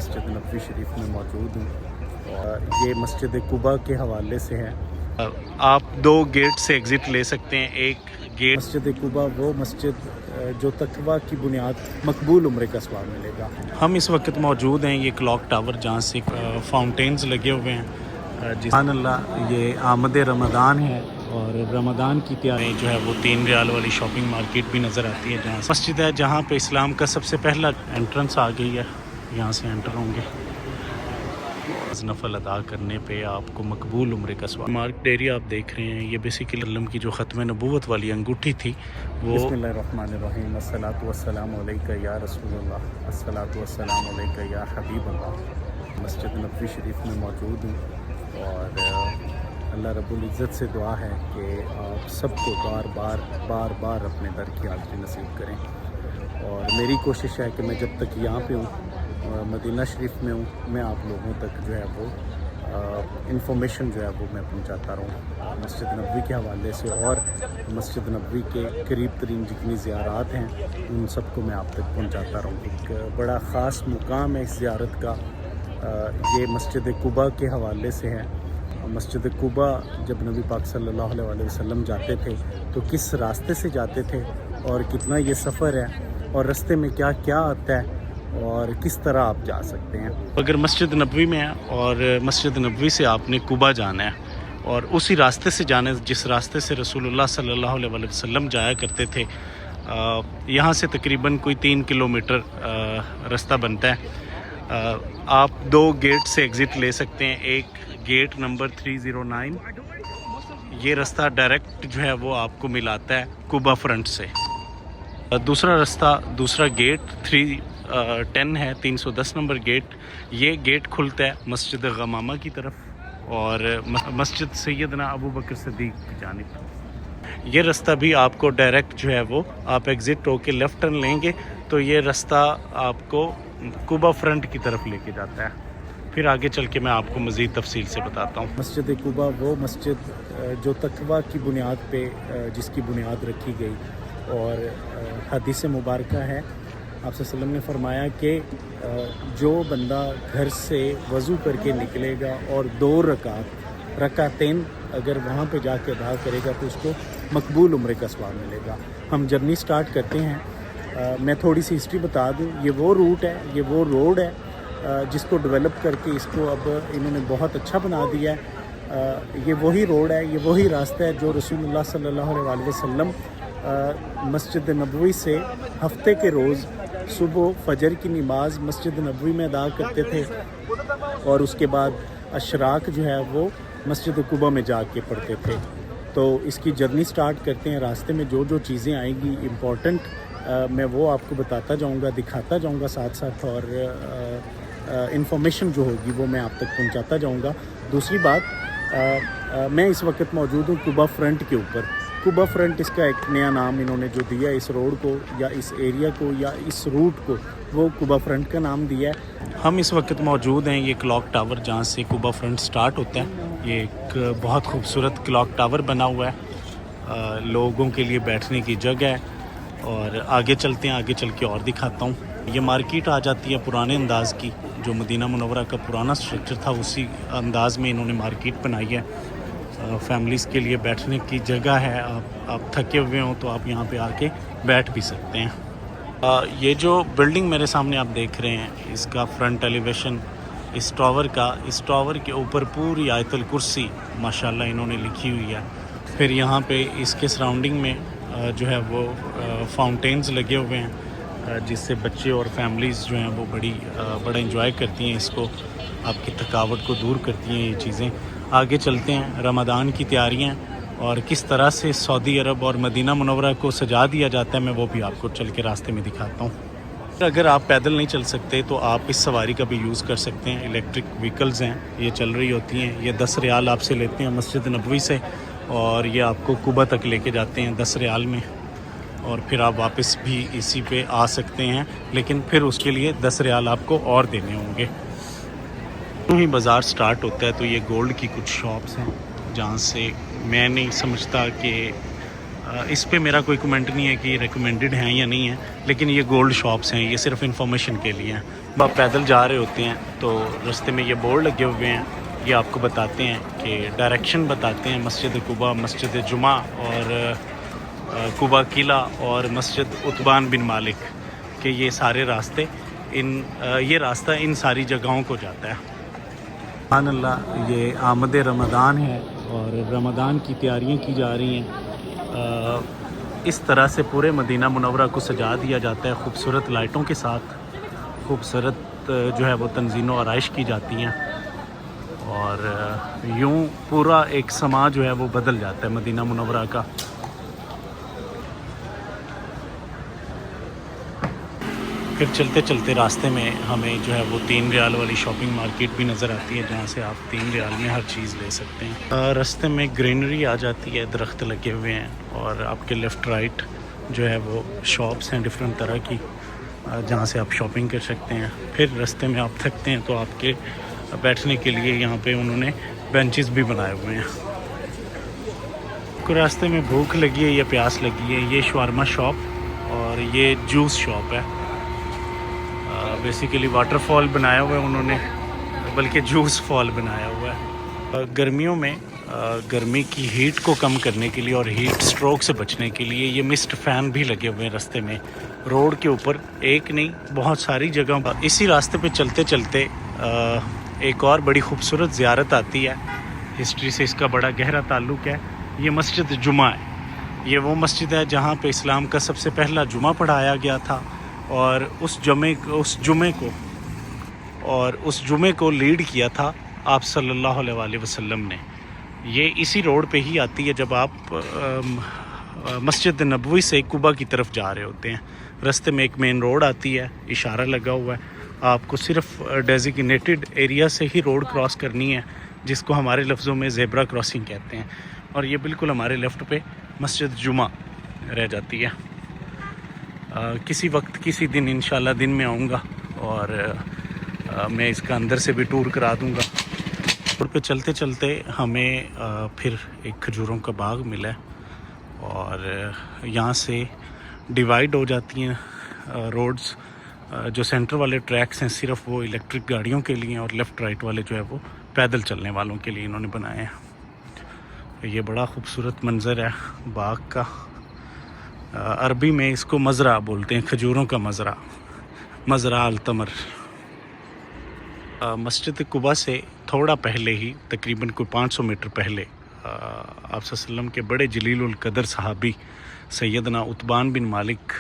مسجد نبوی شریف میں موجود ہوں اور یہ مسجد قباء کے حوالے سے ہے۔ آپ دو گیٹ سے ایگزٹ لے سکتے ہیں۔ ایک گیٹ مسجد قباء وہ مسجد جو تقویٰ کی بنیاد مقبول عمرے کا ثواب ملے گا۔ ہم اس وقت موجود ہیں یہ کلاک ٹاور جہاں سے فاؤنٹینز لگے ہوئے ہیں۔ سبحان اللہ، یہ آمد رمضان ہے اور رمضان کی تیاری جو ہے وہ 3 ریال والی شاپنگ مارکیٹ بھی نظر آتی ہے جہاں مسجد ہے، جہاں پہ اسلام کا سب سے پہلا انٹرنس آ گئی ہے۔ یہاں سے انٹر ہوں گے، نفل ادا کرنے پہ آپ کو مقبول عمرے کا ثواب۔ مارک ڈیری آپ دیکھ رہے ہیں، یہ بیسیکلی علم کی جو ختم نبوت والی انگوٹھی تھی وہ۔ بسم اللہ الرحمن الرحیم، الصلاۃ والسلام علیکہ یا رسول اللہ، الصلاۃ والسلام علیکہ یا حبیب اللہ۔ مسجد نبوی شریف میں موجود ہوں اور اللہ رب العزت سے دعا ہے کہ آپ سب کو بار بار اپنے در کی حاضری نصیب کریں، اور میری کوشش ہے کہ میں جب تک یہاں پہ ہوں، مدینہ شریف میں ہوں، میں آپ لوگوں تک جو ہے وہ انفارمیشن جو ہے وہ میں پہنچاتا رہوں مسجد نبوی کے حوالے سے، اور مسجد نبوی کے قریب ترین جتنی زیارات ہیں ان سب کو میں آپ تک پہنچاتا رہوں۔ ایک بڑا خاص مقام ہے اس زیارت کا، یہ مسجد قباء کے حوالے سے ہے۔ مسجد قباء جب نبی پاک صلی اللہ علیہ وسلم جاتے تھے تو کس راستے سے جاتے تھے اور کتنا یہ سفر ہے اور راستے میں کیا کیا آتا ہے اور کس طرح آپ جا سکتے ہیں۔ اگر مسجد نبوی میں ہے اور مسجد نبوی سے آپ نے قباء جانا ہے اور اسی راستے سے جانا ہے جس راستے سے رسول اللہ صلی اللہ علیہ وسلم جایا کرتے تھے، یہاں سے تقریباً کوئی 3 کلومیٹر راستہ بنتا ہے۔ آپ دو گیٹ سے ایگزٹ لے سکتے ہیں۔ ایک گیٹ نمبر 309، یہ راستہ ڈائریکٹ جو ہے وہ آپ کو ملاتا ہے قباء فرنٹ سے۔ دوسرا گیٹ 310 ہے، 310 نمبر گیٹ۔ یہ گیٹ کھلتا ہے مسجد غمامہ کی طرف اور مسجد سیدنا ابو بکر صدیق کی جانب۔ یہ راستہ بھی آپ کو ڈائریکٹ جو ہے وہ آپ ایگزٹ ہو کے لیفٹ ٹرن لیں گے تو یہ راستہ آپ کو قباء فرنٹ کی طرف لے کے جاتا ہے۔ پھر آگے چل کے میں آپ کو مزید تفصیل سے بتاتا ہوں۔ مسجد قباء وہ مسجد جو تقویٰ کی بنیاد پہ جس کی بنیاد رکھی گئی، اور حدیث مبارکہ ہے، آپ صلی اللہ علیہ وسلم نے فرمایا کہ جو بندہ گھر سے وضو کر کے نکلے گا اور 2 رکعتین اگر وہاں پہ جا کے ادا کرے گا تو اس کو مقبول عمرے کا ثواب ملے گا۔ ہم جرنی سٹارٹ کرتے ہیں۔ میں تھوڑی سی ہسٹری بتا دوں، یہ وہ روٹ ہے، یہ وہ روڈ ہے جس کو ڈیولپ کر کے اس کو اب انہوں نے بہت اچھا بنا دیا ہے۔ یہ وہی روڈ ہے، یہ وہی راستہ ہے جو رسول اللہ صلی اللہ علیہ وسلم مسجد نبوی سے ہفتے کے روز صبح فجر کی نماز مسجد نبوی میں ادا کرتے تھے، اور اس کے بعد اشراق جو ہے وہ مسجد قباء میں جا کے پڑھتے تھے۔ تو اس کی جرنی سٹارٹ کرتے ہیں۔ راستے میں جو جو چیزیں آئیں گی امپورٹنٹ، میں وہ آپ کو بتاتا جاؤں گا، دکھاتا جاؤں گا ساتھ ساتھ، اور انفارمیشن جو ہوگی وہ میں آپ تک پہنچاتا جاؤں گا۔ دوسری بات، میں اس وقت موجود ہوں قباء فرنٹ کے اوپر۔ قباء فرنٹ اس کا ایک نیا نام انہوں نے جو دیا اس روڈ کو یا اس ایریا کو یا اس روٹ کو، وہ قباء فرنٹ کا نام دیا ہے۔ ہم اس وقت موجود ہیں یہ کلاک ٹاور جہاں سے قباء فرنٹ سٹارٹ ہوتا ہے۔ یہ ایک بہت خوبصورت کلاک ٹاور بنا ہوا ہے، لوگوں کے لیے بیٹھنے کی جگہ ہے، اور آگے چلتے ہیں، آگے چل کے اور دکھاتا ہوں۔ یہ مارکیٹ آ جاتی ہے پرانے انداز کی، جو مدینہ منورہ کا پرانا سٹرکچر تھا اسی انداز میں انہوں نے مارکیٹ بنائی ہے۔ فیملیز کے لیے بیٹھنے کی جگہ ہے، آپ تھکے ہوئے ہوں تو آپ یہاں پہ آ کے بیٹھ بھی سکتے ہیں۔ یہ جو بلڈنگ میرے سامنے آپ دیکھ رہے ہیں، اس کا فرنٹ ایلیویشن اس ٹاور کے اوپر پوری آیت الکرسی ماشاءاللہ انہوں نے لکھی ہوئی ہے۔ پھر یہاں پہ اس کے سراؤنڈنگ میں جو ہے وہ فاؤنٹینز لگے ہوئے ہیں، جس سے بچے اور فیملیز جو ہیں وہ بڑا انجوائے کرتی ہیں اس کو، آپ کی تھکاوٹ کو دور کرتی ہیں یہ چیزیں۔ آگے چلتے ہیں، رمضان کی تیاریاں اور کس طرح سے سعودی عرب اور مدینہ منورہ کو سجا دیا جاتا ہے، میں وہ بھی آپ کو چل کے راستے میں دکھاتا ہوں۔ اگر آپ پیدل نہیں چل سکتے تو آپ اس سواری کا بھی یوز کر سکتے ہیں۔ الیکٹرک وہیکلز ہیں، یہ چل رہی ہوتی ہیں۔ یہ 10 ریال آپ سے لیتے ہیں مسجد نبوی سے، اور یہ آپ کو قباء تک لے کے جاتے ہیں 10 ریال میں، اور پھر آپ واپس بھی اسی پہ آ سکتے ہیں، لیکن پھر اس کے لیے 10 ریال آپ کو اور دینے ہوں گے۔ یوں ہی بازار سٹارٹ ہوتا ہے تو یہ گولڈ کی کچھ شاپس ہیں جہاں سے میں نہیں سمجھتا کہ اس پہ میرا کوئی کمنٹ نہیں ہے کہ یہ ریکمینڈڈ ہیں یا نہیں ہیں، لیکن یہ گولڈ شاپس ہیں، یہ صرف انفارمیشن کے لیے ہیں. آپ پیدل جا رہے ہوتے ہیں تو راستے میں یہ بورڈ لگے ہوئے ہیں، یہ آپ کو بتاتے ہیں کہ ڈائریکشن بتاتے ہیں مسجد قباء، مسجد جمعہ اور قباء قلعہ اور مسجد عتبان بن مالک، کہ یہ سارے راستے یہ راستہ ان ساری جگہوں کو جاتا ہے. سبحان اللہ، یہ آمد رمضان ہے اور رمضان کی تیاریاں کی جا رہی ہیں. اس طرح سے پورے مدینہ منورہ کو سجا دیا جاتا ہے خوبصورت لائٹوں کے ساتھ، خوبصورت جو ہے وہ تنظیم و آرائش کی جاتی ہیں، اور یوں پورا ایک سما جو ہے وہ بدل جاتا ہے مدینہ منورہ کا. پھر چلتے چلتے راستے میں ہمیں جو ہے وہ 3 ریال والی شاپنگ مارکیٹ بھی نظر آتی ہے، جہاں سے آپ 3 ریال میں ہر چیز لے سکتے ہیں. راستے میں گرینری آ جاتی ہے، درخت لگے ہوئے ہیں، اور آپ کے لیفٹ رائٹ جو ہے وہ شاپس ہیں ڈفرینٹ طرح کی، جہاں سے آپ شاپنگ کر سکتے ہیں. پھر راستے میں آپ تھکتے ہیں تو آپ کے بیٹھنے کے لیے یہاں پہ انہوں نے بینچز بھی بنائے ہوئے ہیں. کو راستے میں بھوک لگی ہے یا پیاس لگی ہے، یہ شاورما شاپ اور یہ جوس شاپ ہے. بیسیکلی واٹر فال بنایا ہوا ہے انہوں نے، بلکہ جوس فال بنایا ہوا ہے. گرمیوں میں گرمی کی ہیٹ کو کم کرنے کے لیے اور ہیٹ سٹروک سے بچنے کے لیے یہ مسٹ فین بھی لگے ہوئے ہیں راستے میں، روڈ کے اوپر، ایک نہیں بہت ساری جگہ. اسی راستے پہ چلتے چلتے ایک اور بڑی خوبصورت زیارت آتی ہے، ہسٹری سے اس کا بڑا گہرا تعلق ہے. یہ مسجد جمعہ ہے. یہ وہ مسجد ہے جہاں پہ اسلام کا سب سے پہلا جمعہ پڑھایا گیا تھا، اور اس جمعے کو لیڈ کیا تھا آپ صلی اللہ علیہ وآلہ وسلم نے. یہ اسی روڈ پہ ہی آتی ہے جب آپ مسجد نبوی سے قباء کی طرف جا رہے ہوتے ہیں. راستے میں ایک مین روڈ آتی ہے، اشارہ لگا ہوا ہے، آپ کو صرف ڈیزیگنیٹڈ ایریا سے ہی روڈ کراس کرنی ہے، جس کو ہمارے لفظوں میں زیبرا کراسنگ کہتے ہیں. اور یہ بالکل ہمارے لیفٹ پہ مسجد جمعہ رہ جاتی ہے. کسی وقت کسی دن انشاءاللہ دن میں آؤں گا اور میں اس کا اندر سے بھی ٹور کرا دوں گا. روڈ پہ چلتے چلتے ہمیں پھر ایک کھجوروں کا باغ ملا ہے، اور یہاں سے ڈیوائیڈ ہو جاتی ہیں روڈز. جو سینٹر والے ٹریکس ہیں صرف وہ الیکٹرک گاڑیوں کے لیے، اور لیفٹ رائٹ والے جو ہے وہ پیدل چلنے والوں کے لیے انہوں نے بنائے ہیں. یہ بڑا خوبصورت منظر ہے باغ کا. عربی میں اس کو مزرعہ بولتے ہیں، کھجوروں کا مزرعہ، مزرعہ التمر. مسجد قباء سے تھوڑا پہلے ہی، تقریباً کوئی 500 میٹر پہلے، آپ صلی اللہ علیہ وسلم کے بڑے جلیل القدر صحابی سیدنا عتبان بن مالک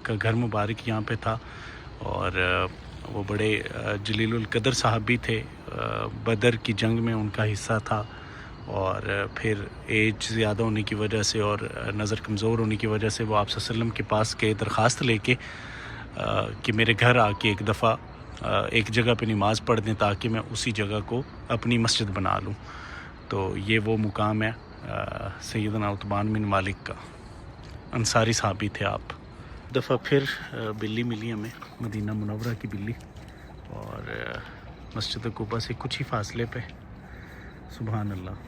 کا گھر مبارک یہاں پہ تھا. اور وہ بڑے جلیل القدر صحابی تھے. بدر کی جنگ میں ان کا حصہ تھا، اور پھر ایج زیادہ ہونے کی وجہ سے اور نظر کمزور ہونے کی وجہ سے وہ آپ صلی اللہ علیہ وسلم کے پاس گئے درخواست لے کے کہ میرے گھر آ کے ایک دفعہ ایک جگہ پہ نماز پڑھ دیں تاکہ میں اسی جگہ کو اپنی مسجد بنا لوں. تو یہ وہ مقام ہے سیدنا عتبان بن مالک کا. انصاری صحابی تھے آپ. دفعہ پھر بلی ملی ہمیں، مدینہ منورہ کی بلی، اور مسجد قباء سے کچھ ہی فاصلے پہ. سبحان اللہ،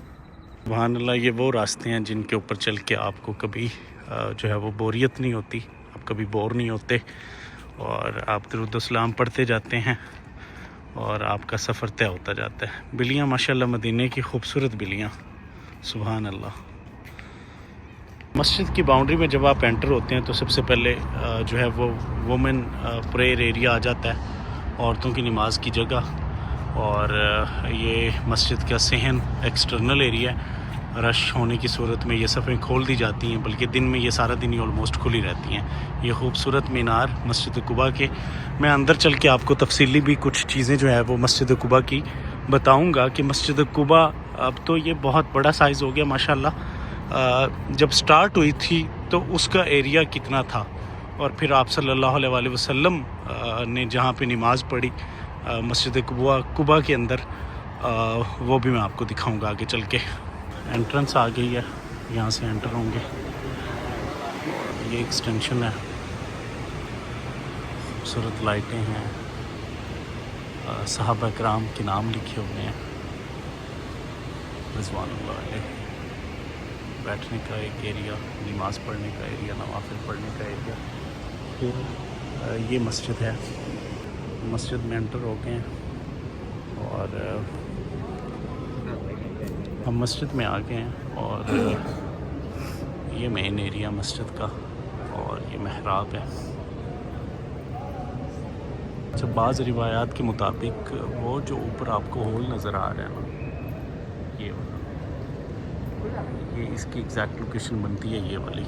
سبحان اللہ. یہ وہ راستے ہیں جن کے اوپر چل کے آپ کو کبھی جو ہے وہ بوریت نہیں ہوتی، آپ کبھی بور نہیں ہوتے، اور آپ درود و سلام پڑھتے جاتے ہیں اور آپ کا سفر طے ہوتا جاتا ہے. بلیاں ماشاءاللہ مدینے کی خوبصورت بلیاں، سبحان اللہ. مسجد کی باؤنڈری میں جب آپ انٹر ہوتے ہیں تو سب سے پہلے جو ہے وہ وومن پریئر ایریا آ جاتا ہے، عورتوں کی نماز کی جگہ. اور یہ مسجد کا صحن ایکسٹرنل ایریا ہے. رش ہونے کی صورت میں یہ صفیں کھول دی جاتی ہیں، بلکہ دن میں یہ سارا دن ہی آلموسٹ کھلی رہتی ہیں. یہ خوبصورت مینار مسجد قباء کے، میں اندر چل کے آپ کو تفصیلی بھی کچھ چیزیں جو ہے وہ مسجد قباء کی بتاؤں گا کہ مسجد قباء اب تو یہ بہت بڑا سائز ہو گیا ماشاءاللہ. جب سٹارٹ ہوئی تھی تو اس کا ایریا کتنا تھا، اور پھر آپ صلی اللہ علیہ وآلہ وسلم نے جہاں پہ نماز پڑھی مسجد قباء کے اندر، وہ بھی میں آپ کو دکھاؤں گا آگے چل کے. انٹرنس آ گئی ہے، یہاں سے انٹر ہوں گے. یہ ایکسٹینشن ہے، خوبصورت لائٹیں ہیں، صحابہ کرام کے نام لکھے ہوئے ہیں، رضوان اللہ علیہ. بیٹھنے کا ایک ایریا، نماز پڑھنے کا ایریا، نوافل پڑھنے کا ایریا. پھر یہ مسجد ہے. مسجد میں انٹر ہو گئے ہیں اور ہم مسجد میں آ گئے ہیں اور یہ مین ایریا مسجد کا اور یہ محراب ہے. اچھا، بعض روایات کے مطابق وہ جو اوپر آپ کو ہول نظر آ رہا ہے نا، یہ والا، یہ اس کی ایگزیکٹ لوکیشن بنتی ہے یہ والی.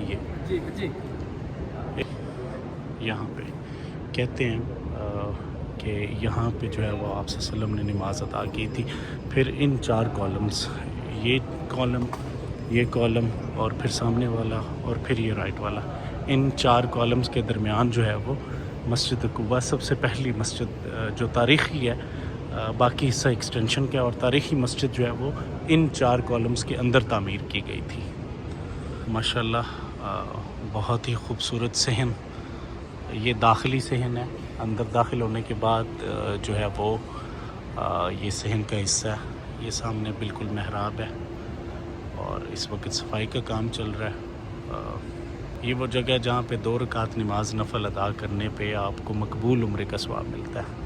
یہ یہاں پہ کہتے ہیں کہ یہاں پہ جو ہے وہ آپ صلی اللہ علیہ وسلم نے نماز ادا کی تھی. پھر ان 4 کالمز، یہ کالم اور پھر سامنے والا اور پھر یہ رائٹ والا، ان 4 کالمز کے درمیان جو ہے وہ مسجد قباء سب سے پہلی مسجد جو تاریخی ہے. باقی حصہ ایکسٹینشن کا، اور تاریخی مسجد جو ہے وہ ان 4 کالمز کے اندر تعمیر کی گئی تھی. ماشاءاللہ بہت ہی خوبصورت صحن. یہ داخلی صحن ہے. اندر داخل ہونے کے بعد جو ہے وہ یہ صحن کا حصہ ہے. یہ سامنے بالکل محراب ہے اور اس وقت صفائی کا کام چل رہا ہے. یہ وہ جگہ ہے جہاں پہ 2 رکعت نماز نفل ادا کرنے پہ آپ کو مقبول عمرے کا ثواب ملتا ہے.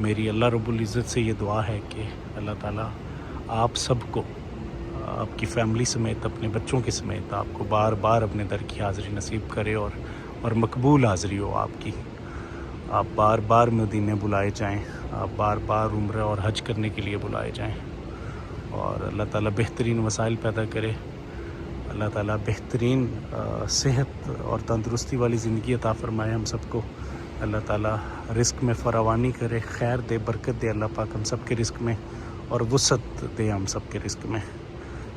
میری اللہ رب العزت سے یہ دعا ہے کہ اللہ تعالیٰ آپ سب کو، آپ کی فیملی سمیت، اپنے بچوں کے سمیت آپ کو بار بار اپنے در کی حاضری نصیب کرے اور مقبول حاضری ہو آپ کی. آپ بار بار مدینے بلائے جائیں، آپ بار بار عمرہ اور حج کرنے کے لیے بلائے جائیں، اور اللہ تعالیٰ بہترین وسائل پیدا کرے. اللہ تعالیٰ بہترین صحت اور تندرستی والی زندگی عطا فرمائے ہم سب کو. اللہ تعالیٰ رزق میں فراوانی کرے، خیر دے، برکت دے اللہ پاک ہم سب کے رزق میں، اور وسعت دے ہم سب کے رزق میں.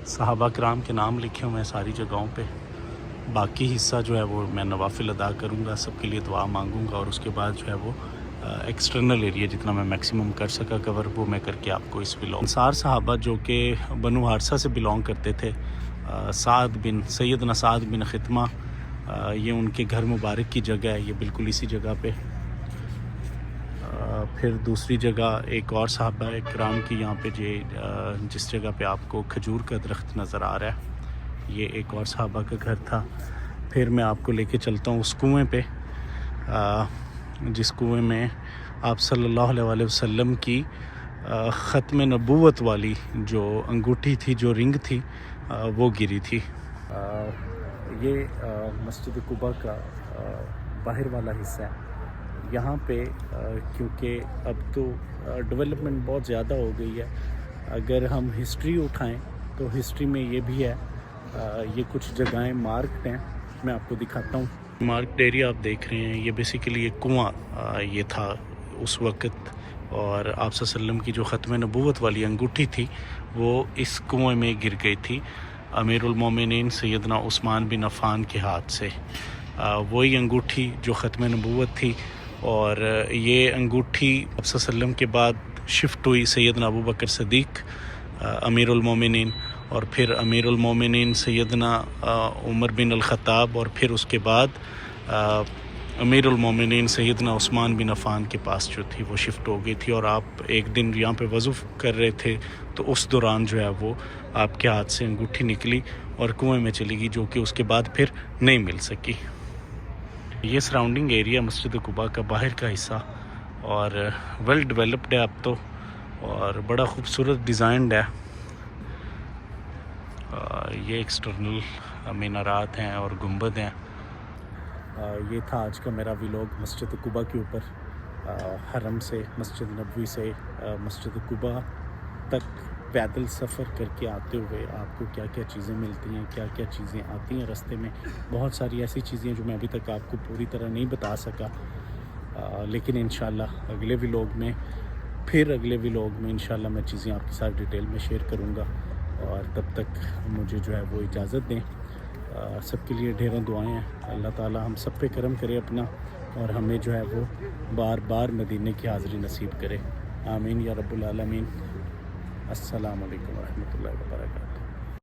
صحابہ کرام کے نام لکھے ہوئے ہیں ساری جگہوں پہ. باقی حصہ جو ہے وہ میں نوافل ادا کروں گا، سب کے لیے دعا مانگوں گا، اور اس کے بعد جو ہے وہ ایکسٹرنل ایریا جتنا میں میکسیمم کر سکا کور وہ میں کر کے آپ کو اس ولاگ. انصار صحابہ جو کہ بنو حارثہ سے بلانگ کرتے تھے، سیدنا سعد بن خطمہ، یہ ان کے گھر مبارک کی جگہ ہے. یہ بالکل اسی جگہ پہ. پھر دوسری جگہ ایک اور صحابہ کرام کی یہاں پہ جس جگہ پہ آپ کو کھجور کا درخت نظر آ رہا ہے، یہ ایک اور صحابہ کا گھر تھا. پھر میں آپ کو لے کے چلتا ہوں اس کنویں پہ، جس کنویں میں آپ صلی اللہ علیہ وسلم کی ختم نبوت والی جو انگوٹھی تھی، جو رنگ تھی، وہ گری تھی. یہ مسجد قباء کا باہر والا حصہ ہے. یہاں پہ کیونکہ اب تو ڈیولپمنٹ بہت زیادہ ہو گئی ہے، اگر ہم ہسٹری اٹھائیں تو ہسٹری میں یہ بھی ہے. یہ کچھ جگہیں مارکڈ ہیں، میں آپ کو دکھاتا ہوں. مارکڈ ایریا آپ دیکھ رہے ہیں، یہ بیسیکلی ایک کنواں یہ تھا اس وقت، اور آپ صلی اللہ علیہ وسلم کی جو ختم نبوت والی انگوٹھی تھی وہ اس کنویں میں گر گئی تھی امیر المومنین سیدنا عثمان بن عفان کے ہاتھ سے. وہی انگوٹھی جو ختم نبوت تھی، اور یہ انگوٹھی آپ صلی اللہ علیہ وسلم کے بعد شفٹ ہوئی سیدنا ابو بکر صدیق امیر المومنین، اور پھر امیر المومنین سیدنا عمر بن الخطاب، اور پھر اس کے بعد امیر المومنین سیدنا عثمان بن عفان کے پاس جو تھی وہ شفٹ ہو گئی تھی. اور آپ ایک دن یہاں پہ وضو کر رہے تھے تو اس دوران جو ہے وہ آپ کے ہاتھ سے انگوٹھی نکلی اور کنویں میں چلی گئی، جو کہ اس کے بعد پھر نہیں مل سکی. یہ سراؤنڈنگ ایریا مسجد قباء کا باہر کا حصہ، اور ویل ڈیولپڈ ہے اب تو، اور بڑا خوبصورت ڈیزائنڈ ہے. یہ ایکسٹرنل مینارات ہیں اور گنبد ہیں. یہ تھا آج کا میرا ولاگ مسجد قباء کے اوپر. حرم سے، مسجد نبوی سے مسجد قباء تک پیدل سفر کر کے آتے ہوئے آپ کو کیا کیا چیزیں ملتی ہیں، کیا کیا چیزیں آتی ہیں راستے میں. بہت ساری ایسی چیزیں جو میں ابھی تک آپ کو پوری طرح نہیں بتا سکا، لیکن انشاءاللہ اگلے ولاگ میں انشاءاللہ میں چیزیں آپ کے ساتھ ڈیٹیل میں شیئر کروں گا. اور تب تک مجھے جو ہے وہ اجازت دیں. سب کے لیے ڈھیروں دعائیں ہیں. اللہ تعالیٰ ہم سب پہ کرم کرے اپنا، اور ہمیں جو ہے وہ بار بار مدینے کی حاضری نصیب کرے. آمین یا رب العالمین. السلام علیکم ورحمۃ اللہ وبرکاتہ.